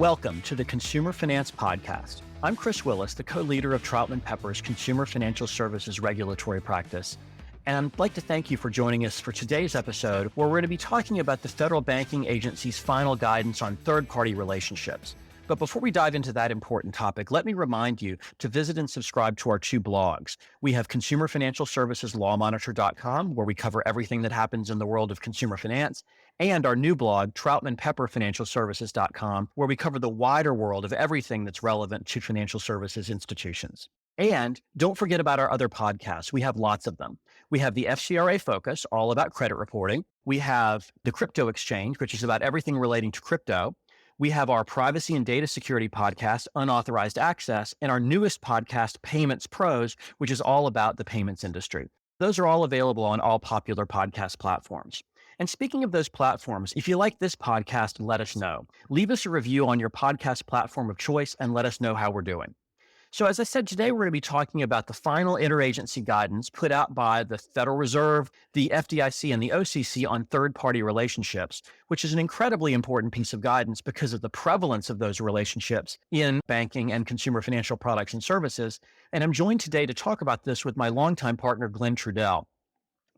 Welcome to the Consumer Finance Podcast. I'm Chris Willis, the co-leader of Troutman Pepper's Consumer Financial Services regulatory practice. And I'd like to thank you for joining us for today's episode, where we're going to be talking about the Federal Banking Agency's final guidance on third-party relationships. But before we dive into that important topic, let me remind you to visit and subscribe to our two blogs. We have consumerfinancialserviceslawmonitor.com, where we cover everything that happens in the world of consumer finance, and our new blog, troutmanpepperfinancialservices.com, where we cover the wider world of everything that's relevant to financial services institutions. And don't forget about our other podcasts. We have lots of them. We have the FCRA Focus, all about credit reporting. We have the Crypto Exchange, which is about everything relating to crypto. We have our privacy and data security podcast, Unauthorized Access, and our newest podcast, Payments Pros, which is all about the payments industry. Those are all available on all popular podcast platforms. And speaking of those platforms, if you like this podcast, let us know. Leave us a review on your podcast platform of choice and let us know how we're doing. So as I said, today we're going to be talking about the final interagency guidance put out by the Federal Reserve, the FDIC, and the OCC on third-party relationships, which is an incredibly important piece of guidance because of the prevalence of those relationships in banking and consumer financial products and services. And I'm joined today to talk about this with my longtime partner, Glen Trudel.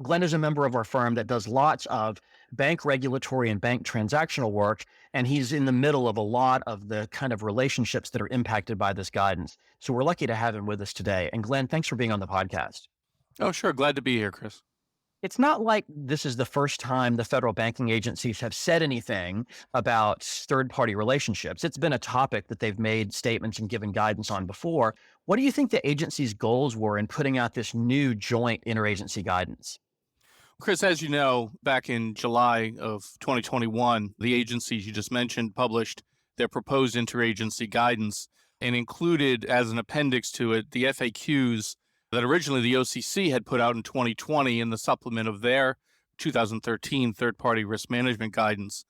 Glen is a member of our firm that does lots of bank regulatory and bank transactional work, and he's in the middle of a lot of the kind of relationships that are impacted by this guidance. So we're lucky to have him with us today. And Glen, thanks for being on the podcast. Oh, sure. Glad to be here, Chris. It's not like this is the first time the federal banking agencies have said anything about third-party relationships. It's been a topic that they've made statements and given guidance on before. What do you think the agency's goals were in putting out this new joint interagency guidance? Chris, as you know, back in July of 2021, the agencies you just mentioned published their proposed interagency guidance and included as an appendix to it the FAQs that originally the OCC had put out in 2020 in the supplement of their 2013 third-party risk management guidance.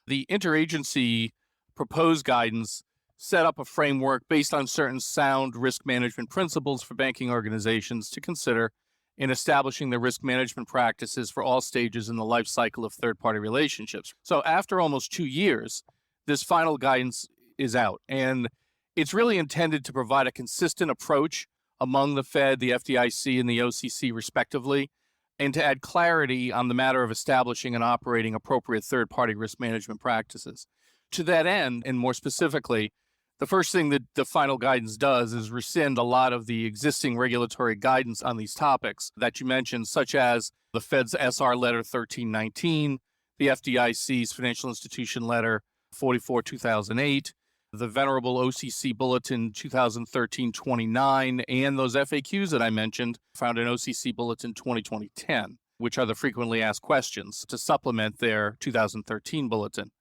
The interagency proposed guidance set up a framework based on certain sound risk management principles for banking organizations to consider in establishing the risk management practices for all stages in the life cycle of third-party relationships. So after almost 2 years, this final guidance is out, and it's really intended to provide a consistent approach among the Fed, the FDIC, and the OCC respectively, and to add clarity on the matter of establishing and operating appropriate third-party risk management practices. To that end, and more specifically, the first thing that the final guidance does is rescind a lot of the existing regulatory guidance on these topics that you mentioned, such as the Fed's SR Letter 1319, the FDIC's Financial Institution Letter 44-2008, the Venerable OCC Bulletin 2013-29, and those FAQs that I mentioned found in OCC Bulletin 2020-10, which are the frequently asked questions to supplement their 2013 bulletin.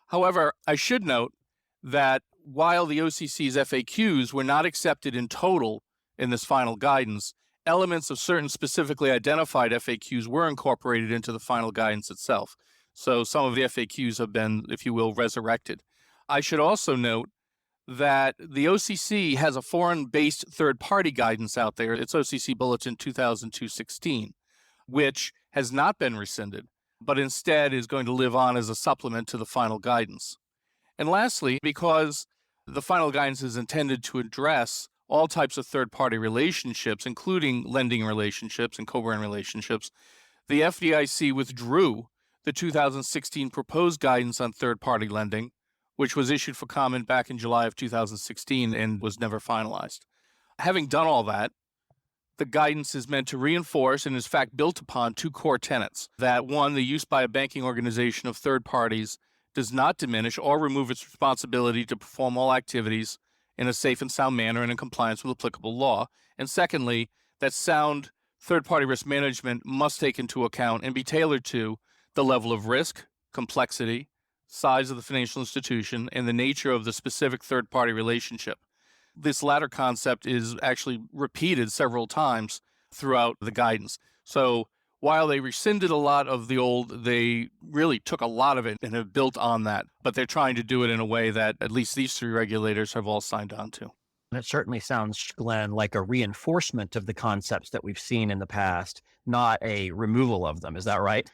However, I should note that while the OCC's FAQs were not accepted in total in this final guidance, elements of certain specifically identified FAQs were incorporated into the final guidance itself. So some of the FAQs have been, if you will, resurrected. I should also note that the OCC has a foreign-based third-party guidance out there. It's OCC Bulletin 2002-16, which has not been rescinded, but instead is going to live on as a supplement to the final guidance. And lastly, because the final guidance is intended to address all types of third-party relationships, including lending relationships and co-brand relationships, the FDIC withdrew the 2016 proposed guidance on third-party lending, which was issued for comment back in July of 2016 and was never finalized. Having done all that, the guidance is meant to reinforce and is in fact built upon two core tenets. That one, the use by a banking organization of third parties does not diminish or remove its responsibility to perform all activities in a safe and sound manner and in compliance with applicable law. And secondly, that sound third-party risk management must take into account and be tailored to the level of risk, complexity, size of the financial institution, and the nature of the specific third-party relationship. This latter concept is actually repeated several times throughout the guidance. So while they rescinded a lot of the old, they really took a lot of it and have built on that. But they're trying to do it in a way that at least these three regulators have all signed on to. It certainly sounds, Glen, like a reinforcement of the concepts that we've seen in the past, not a removal of them. Is that right?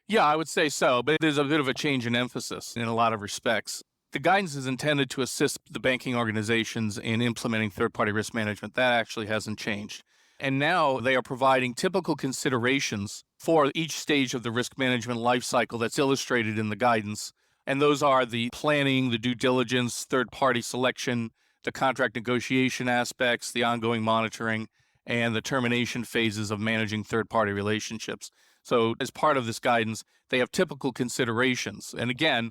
Yeah, I would say so. But there's a bit of a change in emphasis in a lot of respects. The guidance is intended to assist the banking organizations in implementing third-party risk management. That actually hasn't changed. And now they are providing typical considerations for each stage of the risk management lifecycle that's illustrated in the guidance. And those are the planning, the due diligence, third-party selection, the contract negotiation aspects, the ongoing monitoring, and the termination phases of managing third-party relationships. So as part of this guidance, they have typical considerations. And again,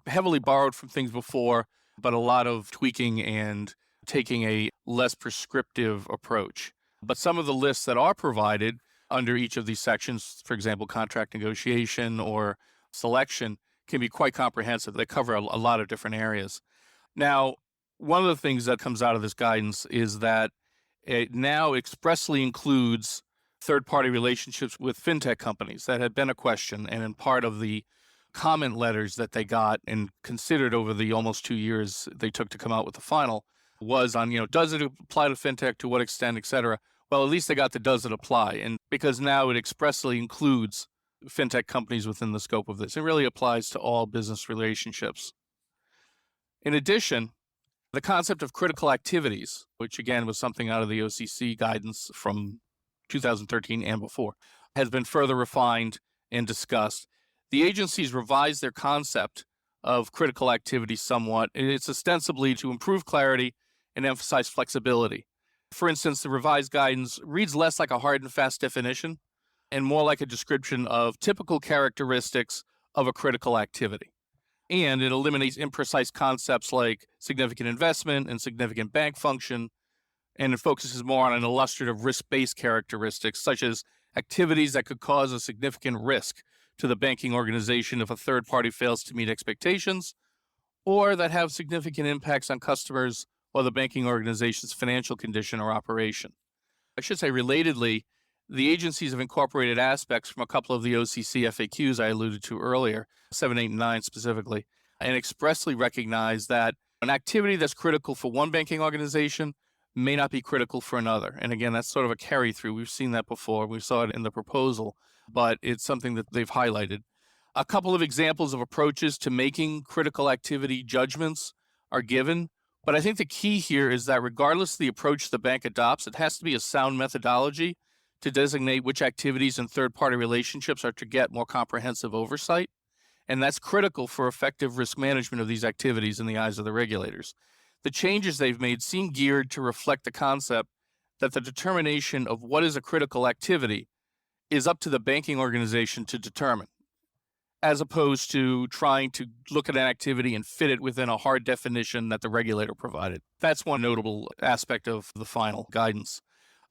heavily borrowed from things before, but a lot of tweaking and taking a less prescriptive approach. But some of the lists that are provided under each of these sections, for example, contract negotiation or selection, can be quite comprehensive. They cover a lot of different areas. Now, one of the things that comes out of this guidance is that it now expressly includes third-party relationships with fintech companies. That had been a question, and in part of the comment letters that they got and considered over the almost 2 years they took to come out with the final was on, does it apply to fintech, to what extent, et cetera. Well, at least they got the does it apply. And because now it expressly includes fintech companies within the scope of this, it really applies to all business relationships. In addition, the concept of critical activities, which again was something out of the OCC guidance from 2013 and before, has been further refined and discussed. The agencies revised their concept of critical activity somewhat. It's ostensibly to improve clarity and emphasize flexibility. For instance, the revised guidance reads less like a hard and fast definition and more like a description of typical characteristics of a critical activity. And it eliminates imprecise concepts like significant investment and significant bank function, and it focuses more on an illustrative risk-based characteristics, such as activities that could cause a significant risk to the banking organization if a third party fails to meet expectations, or that have significant impacts on customers or the banking organization's financial condition or operation. I should say, relatedly, the agencies have incorporated aspects from a couple of the OCC FAQs I alluded to earlier, 7, 8, and 9 specifically, and expressly recognize that an activity that's critical for one banking organization may not be critical for another. And again, that's sort of a carry-through. We've seen that before. We saw it in the proposal, but it's something that they've highlighted. A couple of examples of approaches to making critical activity judgments are given, but I think the key here is that regardless of the approach the bank adopts, it has to be a sound methodology to designate which activities and third-party relationships are to get more comprehensive oversight. And that's critical for effective risk management of these activities in the eyes of the regulators. The changes they've made seem geared to reflect the concept that the determination of what is a critical activity is up to the banking organization to determine, as opposed to trying to look at an activity and fit it within a hard definition that the regulator provided. That's one notable aspect of the final guidance.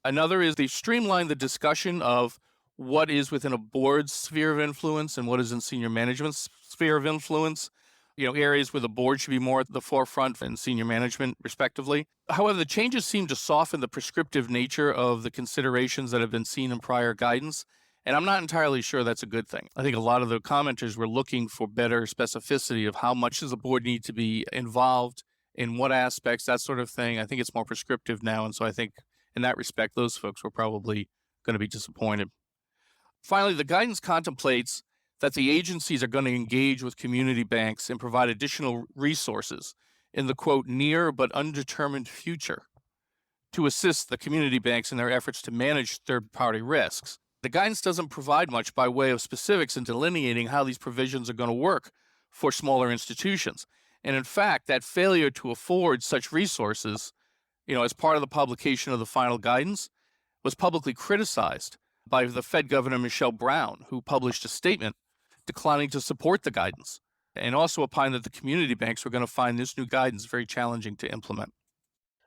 Another is they've streamlined the discussion of what is within a board's sphere of influence and what is in senior management's sphere of influence, areas where the board should be more at the forefront and senior management, respectively. However, the changes seem to soften the prescriptive nature of the considerations that have been seen in prior guidance, and I'm not entirely sure that's a good thing. I think a lot of the commenters were looking for better specificity of how much does the board need to be involved, in what aspects, that sort of thing. I think it's more prescriptive now, and so I think in that respect, those folks were probably going to be disappointed. Finally, the guidance contemplates that the agencies are going to engage with community banks and provide additional resources in the, quote, near but undetermined future to assist the community banks in their efforts to manage third-party risks. The guidance doesn't provide much by way of specifics in delineating how these provisions are going to work for smaller institutions. And in fact, that failure to afford such resources, as part of the publication of the final guidance, was publicly criticized by the Fed Governor Michelle Brown, who published a statement declining to support the guidance, and also opined that the community banks were going to find this new guidance very challenging to implement.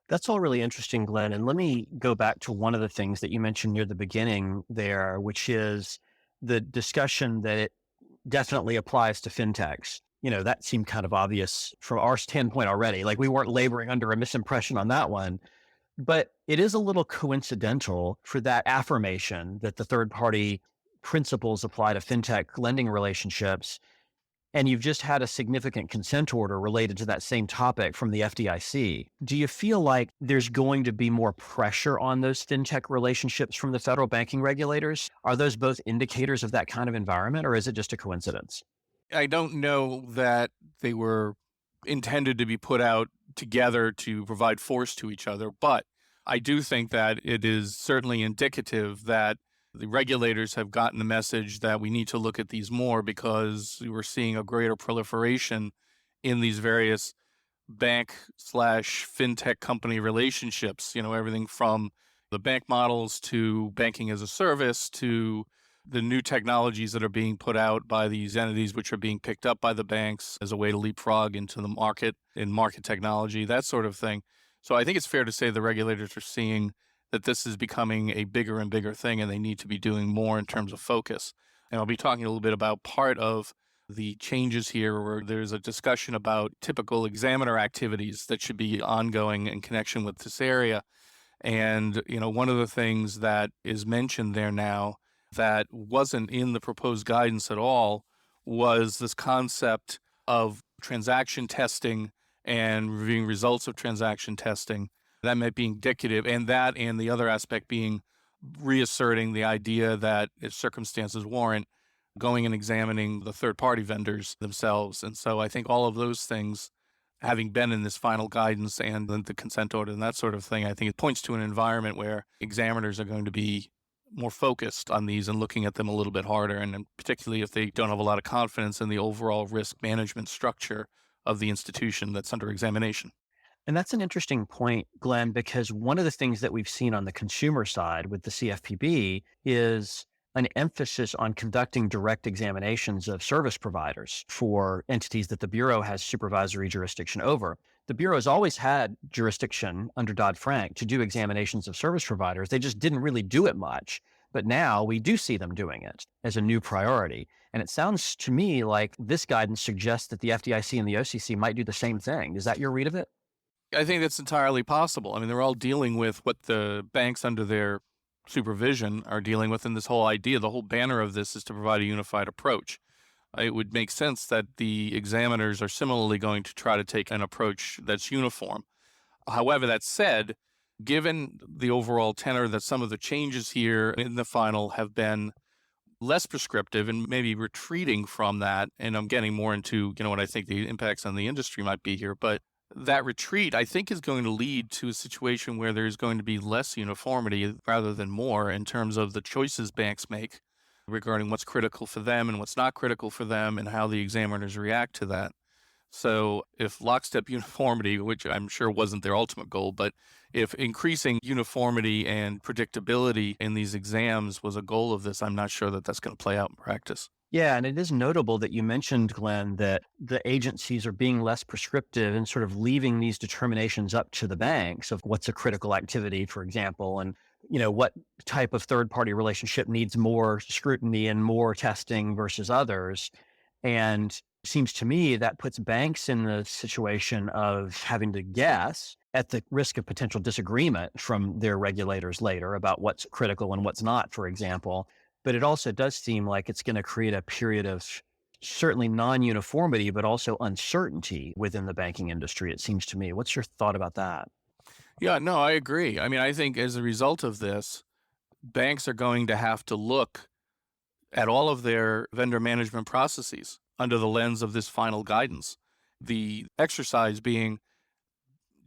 That's all really interesting, Glenn. And let me go back to one of the things that you mentioned near the beginning there, which is the discussion that it definitely applies to fintechs. That seemed kind of obvious from our standpoint already. Like we weren't laboring under a misimpression on that one. But it is a little coincidental for that affirmation that the third-party principles apply to fintech lending relationships. And you've just had a significant consent order related to that same topic from the FDIC. Do you feel like there's going to be more pressure on those fintech relationships from the federal banking regulators? Are those both indicators of that kind of environment, or is it just a coincidence? I don't know that they were intended to be put out together to provide force to each other. But I do think that it is certainly indicative that the regulators have gotten the message that we need to look at these more because we're seeing a greater proliferation in these various bank slash fintech company relationships, everything from the bank models to banking as a service to the new technologies that are being put out by these entities, which are being picked up by the banks as a way to leapfrog into the market in market technology, that sort of thing. So I think it's fair to say the regulators are seeing that this is becoming a bigger and bigger thing and they need to be doing more in terms of focus. And I'll be talking a little bit about part of the changes here where there's a discussion about typical examiner activities that should be ongoing in connection with this area. And, one of the things that is mentioned there now that wasn't in the proposed guidance at all was this concept of transaction testing and reviewing results of transaction testing. That might be indicative, and the other aspect being reasserting the idea that if circumstances warrant, going and examining the third-party vendors themselves. And so I think all of those things, having been in this final guidance and the consent order and that sort of thing, I think it points to an environment where examiners are going to be more focused on these and looking at them a little bit harder, and then particularly if they don't have a lot of confidence in the overall risk management structure of the institution that's under examination. And that's an interesting point, Glenn, because one of the things that we've seen on the consumer side with the CFPB is an emphasis on conducting direct examinations of service providers for entities that the Bureau has supervisory jurisdiction over. The Bureau has always had jurisdiction under Dodd-Frank to do examinations of service providers. They just didn't really do it much. But now we do see them doing it as a new priority. And it sounds to me like this guidance suggests that the FDIC and the OCC might do the same thing. Is that your read of it? I think that's entirely possible. I mean, they're all dealing with what the banks under their supervision are dealing with, and this whole idea, the whole banner of this is to provide a unified approach. It would make sense that the examiners are similarly going to try to take an approach that's uniform. However, that said, given the overall tenor that some of the changes here in the final have been less prescriptive and maybe retreating from that, and I'm getting more into, what I think the impacts on the industry might be here, but that retreat, I think, is going to lead to a situation where there's going to be less uniformity rather than more in terms of the choices banks make regarding what's critical for them and what's not critical for them and how the examiners react to that. So if lockstep uniformity, which I'm sure wasn't their ultimate goal, but if increasing uniformity and predictability in these exams was a goal of this, I'm not sure that that's going to play out in practice. Yeah, and it is notable that you mentioned, Glenn, that the agencies are being less prescriptive and sort of leaving these determinations up to the banks of what's a critical activity, for example, and what type of third-party relationship needs more scrutiny and more testing versus others. And it seems to me that puts banks in the situation of having to guess at the risk of potential disagreement from their regulators later about what's critical and what's not, for example. But it also does seem like it's going to create a period of certainly non-uniformity, but also uncertainty within the banking industry, it seems to me. What's your thought about that? Yeah, no, I agree. I mean, I think as a result of this, banks are going to have to look at all of their vendor management processes under the lens of this final guidance. The exercise being,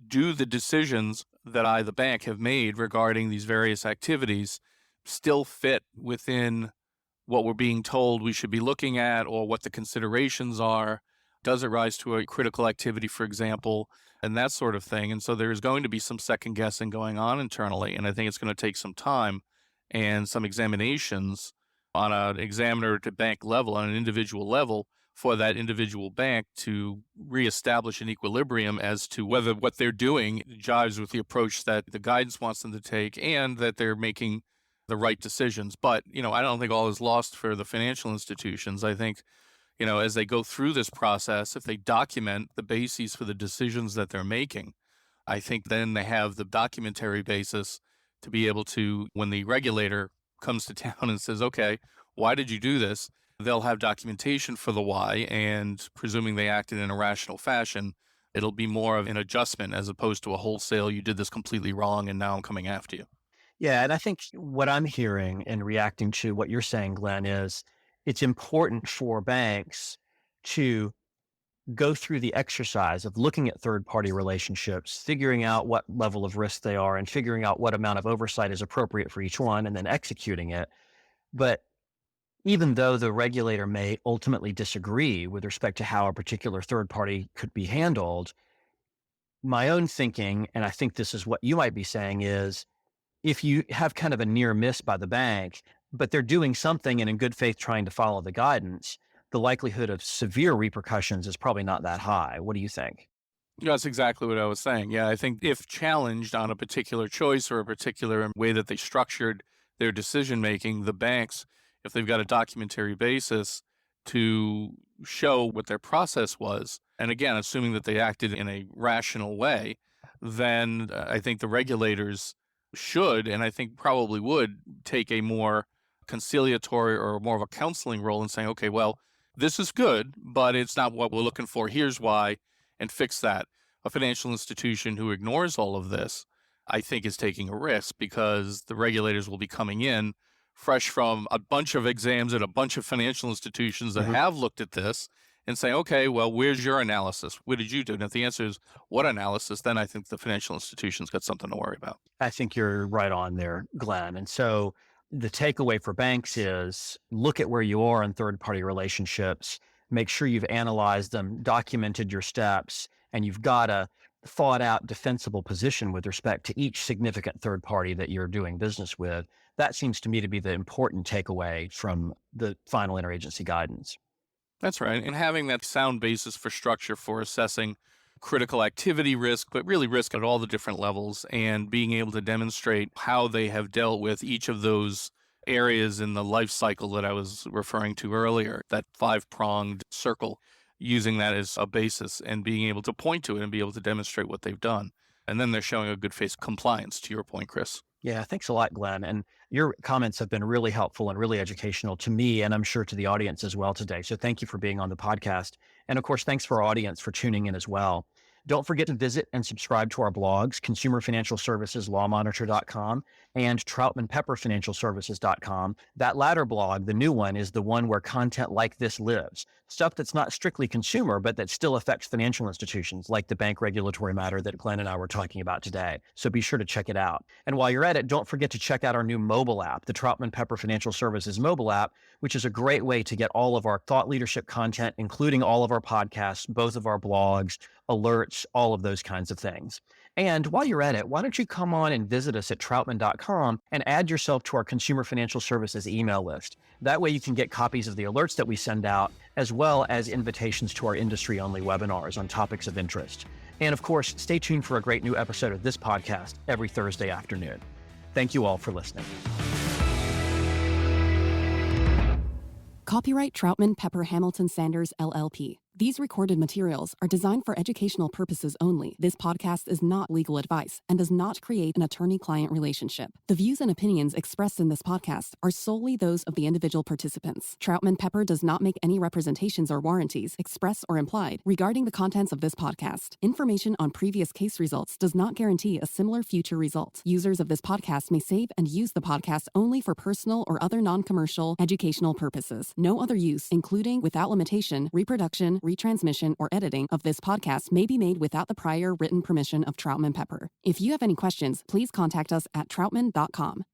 do the decisions that I, the bank, have made regarding these various activities still fit within what we're being told we should be looking at or what the considerations are? Does it rise to a critical activity, for example, and that sort of thing? And so there's going to be some second guessing going on internally, and I think it's going to take some time and some examinations on an examiner to bank level, on an individual level, for that individual bank to reestablish an equilibrium as to whether what they're doing jives with the approach that the guidance wants them to take and that they're making the right decisions. But, I don't think all is lost for the financial institutions. I think, as they go through this process, if they document the bases for the decisions that they're making, I think then they have the documentary basis to be able to, when the regulator comes to town and says, okay, why did you do this? They'll have documentation for the why, and presuming they acted in a rational fashion, it'll be more of an adjustment as opposed to a wholesale, you did this completely wrong and now I'm coming after you. Yeah, and I think what I'm hearing and reacting to what you're saying, Glenn, is it's important for banks to go through the exercise of looking at third-party relationships, figuring out what level of risk they are, and figuring out what amount of oversight is appropriate for each one, and then executing it. But even though the regulator may ultimately disagree with respect to how a particular third party could be handled, my own thinking, and I think this is what you might be saying, is if you have kind of a near miss by the bank, but they're doing something and in good faith trying to follow the guidance, the likelihood of severe repercussions is probably not that high. What do you think? That's exactly what I was saying. Yeah, I think if challenged on a particular choice or a particular way that they structured their decision making, the banks, if they've got a documentary basis to show what their process was, and again, assuming that they acted in a rational way, then I think the regulators should, and I think probably would, take a more conciliatory or more of a counseling role in saying, okay, well, this is good, but it's not what we're looking for. Here's why, and fix that. A financial institution who ignores all of this, I think, is taking a risk because the regulators will be coming in fresh from a bunch of exams at a bunch of financial institutions that have looked at this and say, okay, well, where's your analysis? What did you do? And if the answer is what analysis, then I think the financial institution's got something to worry about. I think you're right on there, Glenn. And so the takeaway for banks is look at where you are in third-party relationships, make sure you've analyzed them, documented your steps, and you've got a thought out defensible position with respect to each significant third party that you're doing business with. That seems to me to be the important takeaway from the final interagency guidance. That's right. And having that sound basis for structure for assessing critical activity risk, but really risk at all the different levels, and being able to demonstrate how they have dealt with each of those areas in the life cycle that I was referring to earlier, that 5-pronged circle, using that as a basis and being able to point to it and be able to demonstrate what they've done. And then they're showing a good faith compliance, to your point, Chris. Yeah, thanks a lot, Glenn. And your comments have been really helpful and really educational to me, and I'm sure to the audience as well today. So thank you for being on the podcast. And of course, thanks for our audience for tuning in as well. Don't forget to visit and subscribe to our blogs, Consumer Financial Services, LawMonitor.com, and TroutmanPepperFinancialServices.com. That latter blog, the new one, is the one where content like this lives. Stuff that's not strictly consumer, but that still affects financial institutions, like the bank regulatory matter that Glenn and I were talking about today. So be sure to check it out. And while you're at it, don't forget to check out our new mobile app, the Troutman Pepper Financial Services mobile app, which is a great way to get all of our thought leadership content, including all of our podcasts, both of our blogs, alerts, all of those kinds of things. And while you're at it, why don't you come on and visit us at Troutman.com and add yourself to our Consumer Financial Services email list. That way you can get copies of the alerts that we send out, as well as invitations to our industry-only webinars on topics of interest. And of course, stay tuned for a great new episode of this podcast every Thursday afternoon. Thank you all for listening. Copyright Troutman Pepper Hamilton Sanders, LLP. These recorded materials are designed for educational purposes only. This podcast is not legal advice and does not create an attorney-client relationship. The views and opinions expressed in this podcast are solely those of the individual participants. Troutman Pepper does not make any representations or warranties, express or implied, regarding the contents of this podcast. Information on previous case results does not guarantee a similar future result. Users of this podcast may save and use the podcast only for personal or other non-commercial educational purposes. No other use, including, without limitation, reproduction, retransmission, or editing of this podcast may be made without the prior written permission of Troutman Pepper. If you have any questions, please contact us at troutman.com.